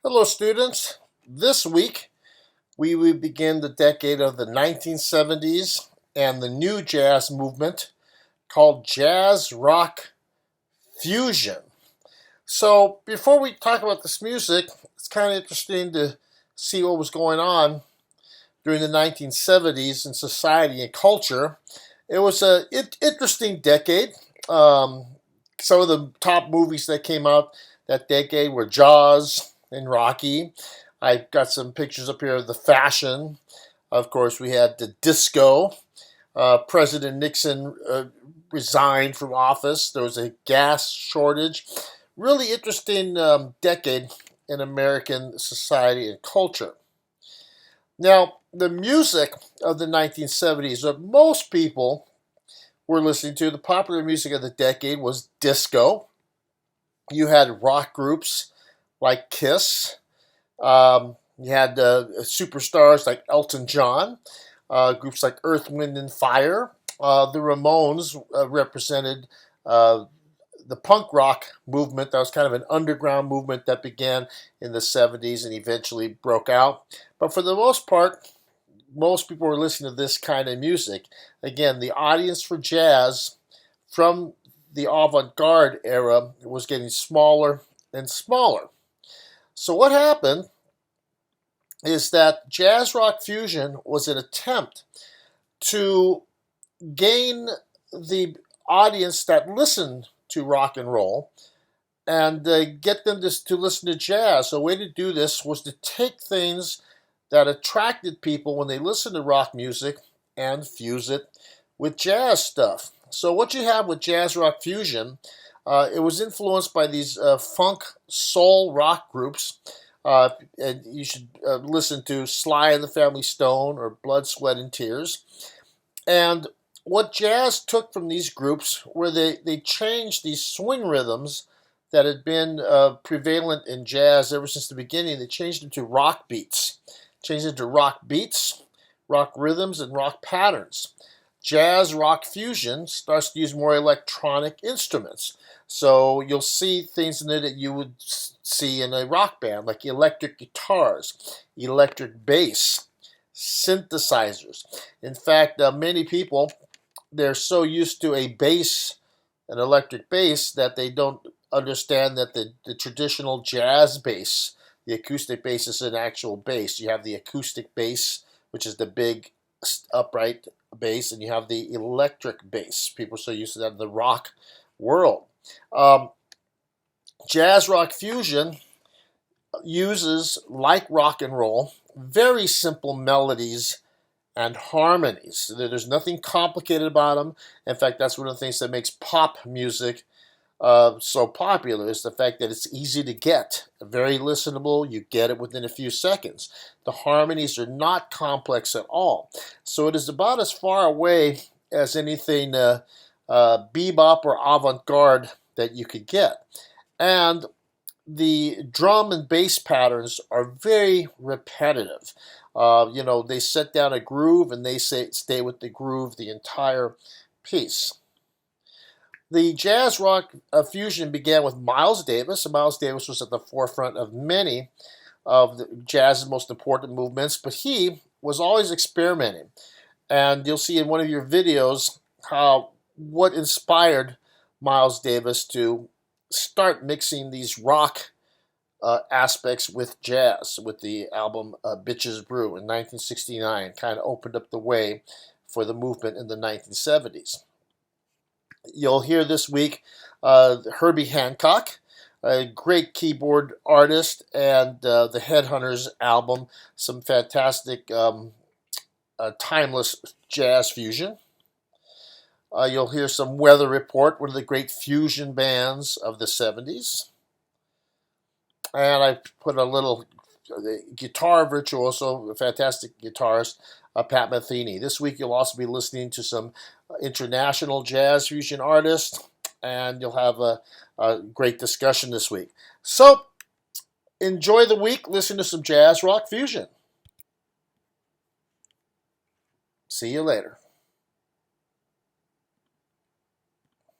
Hello, students. This week, we will begin the decade of the 1970s and the new jazz movement called jazz rock fusion. So, before we talk about this music, it's kind of interesting to see what was going on during the 1970s in society and culture. It was an interesting decade. Um, some of the top movies that came out that decade were Jaws and Rocky. I've got some pictures up here of the fashion. Of course, we had the disco. President Nixon resigned from office. There was a gas shortage. Really interesting decade in American society and culture. Now, the music of the 1970s that most people were listening to, the popular music of the decade was disco. You had rock groups like Kiss. You had superstars like Elton John, groups like Earth, Wind, and Fire. The Ramones represented the punk rock movement. That was kind of an underground movement that began in the 70s and eventually broke out. But for the most part, most people were listening to this kind of music. Again, the audience for jazz from the avant-garde era was getting smaller and smaller. So what happened is that jazz rock fusion was an attempt to gain the audience that listened to rock and roll and get them to listen to jazz. So a way to do this was to take things that attracted people when they listened to rock music and fuse it with jazz stuff. So what you have with jazz rock fusion, it was influenced by these funk soul rock groups. And you should listen to Sly and the Family Stone or Blood, Sweat, and Tears. And what jazz took from these groups were they changed these swing rhythms that had been prevalent in jazz ever since the beginning. They changed them to rock beats. Changed it to rock beats, rock rhythms, and rock patterns. Jazz rock fusion starts to use more electronic instruments. So you'll see things in it that you would see in a rock band, like electric guitars, electric bass, synthesizers. In fact, many people, they're so used to a bass, an electric bass, that they don't understand that the traditional jazz bass, the acoustic bass, is an actual bass. You have the acoustic bass, which is the big upright bass, and you have the electric bass. People are so used to that in the rock world. Jazz rock fusion uses, like rock and roll, very simple melodies and harmonies. There's nothing complicated about them. In fact, that's one of the things that makes pop music so popular, is the fact that it's easy to get, very listenable. You get it within a few seconds. The harmonies are not complex at all. So it is about as far away as anything bebop or avant-garde that you could get. And the drum and bass patterns are very repetitive. They set down a groove and they stay with the groove the entire piece. The jazz rock fusion began with Miles Davis. Miles Davis was at the forefront of many of the jazz's most important movements, but he was always experimenting. And you'll see in one of your videos what inspired Miles Davis to start mixing these rock aspects with jazz, with the album Bitches Brew in 1969. Kind of opened up the way for the movement in the 1970s. You'll hear this week Herbie Hancock, a great keyboard artist, and the Headhunters album, some fantastic timeless jazz fusion. You'll hear some Weather Report, one of the great fusion bands of the 70s. And I put a little guitar virtuoso, a fantastic guitarist, Pat Metheny. This week you'll also be listening to some international jazz fusion artists, and you'll have a great discussion this week. So enjoy the week, listen to some jazz rock fusion. See you later.